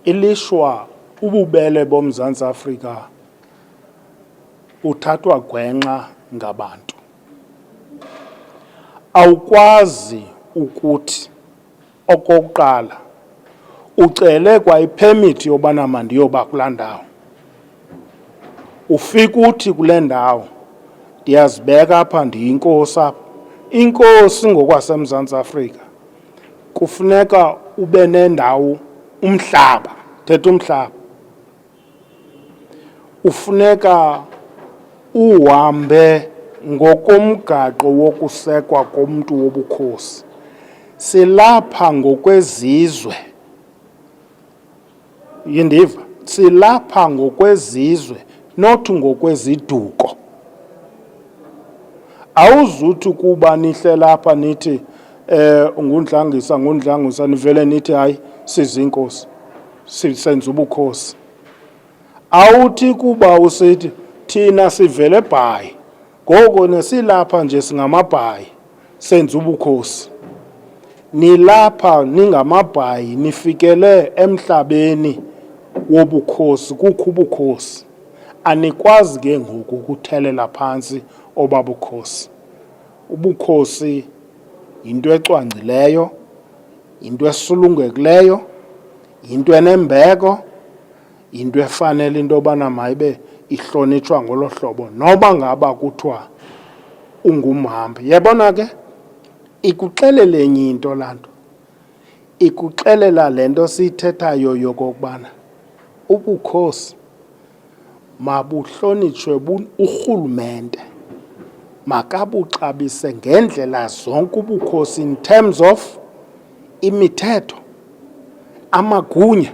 ilishwa ububele boMzantsi Afrika uthathwa gwenxa ngabantu. Awukwazi ukuthi okokuqala ucele kwa iphemithi yobana mandiyoba kulaa ndawo. Ufika uthi kule ndawo ndiyazibeka apha ndiyinkosi apha. Inkosi ngokwaseMzantsi Afrika kufuneka ube nendawo, umhlaba, thetha umhlaba. Ufuneka uhambe ngokomgaqo wokusekwa komntu wobukhosi. Silapha ngokwezizwe, yindiva, silapha ngokwezizwe, not ngokweziduko. Awuzuthi kuba nihle lapha nithi ngundlangisa nivele nithi hayi sizinkosi, senza ubukhosi. Awuthi kuba usithi thina sivele eBhayi, ngoko nesilapha nje singamabhayi senza ubukhosi. Nilapha ningamabhayi nifikele emhlabeni wobukhosi, kukho ubukhosi. Anikwazi ke ngoku ukuthelela phantsi oba bukhosi. Ubukhosi yinto ecwangcileyo, yinto esulungekileyo, yinto enembeko, yinto efanele into yobana mayibe ihlonitshwa ngolo hlobo noba ngaba kuthiwa ungumhambi. Yabona ke ikuxelela enye into laa nto, ikuxelela le nto siyithethayo yokokubana ubukhosi mabuhlonitshwe urhulumente, makabuxabise ngendlela zonke ubukhosi in terms of imithetho, amagunya,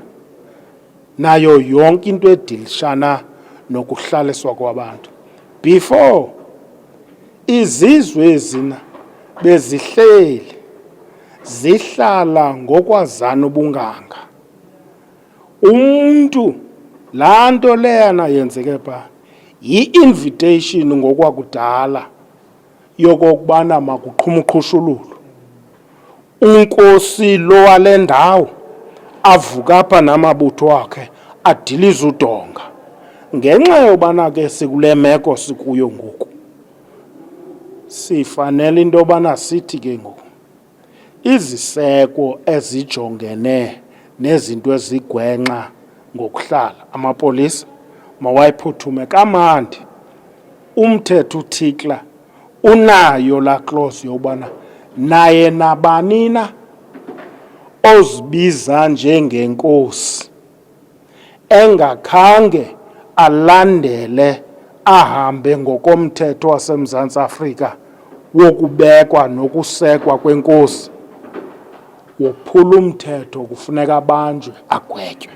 nayo yonke into edilishana nokuhlaliswa kwabantu. Before izizwe ezina bezihleli zihlala ngokwazana ubunganga. Umntu laa nto leyana yenzeke phaa yi-invitation ngokwakudala yokokubana makuqhume uqhushululo. Unkosi lo wale ndawo avuka apha namabutho wakhe adilize udonga. Ngenxa yobana ke sikule meko sikuyo ngoku, sifanele into yobana sithi ke ngoku iziseko ezijongene nezinto ezigwenxa ngokuhlala, amapolisa mawayiphuthume kamandi. Umthetho uthixla unayo laa clause yobana naye nabani na ozibiza njengenkosi engakhange alandele ahambe ngokomthetho waseMzantsi Afrika wokubekwa nokusekwa kwenkosi, wophula umthetho kufuneka abanjwe, agwetywe.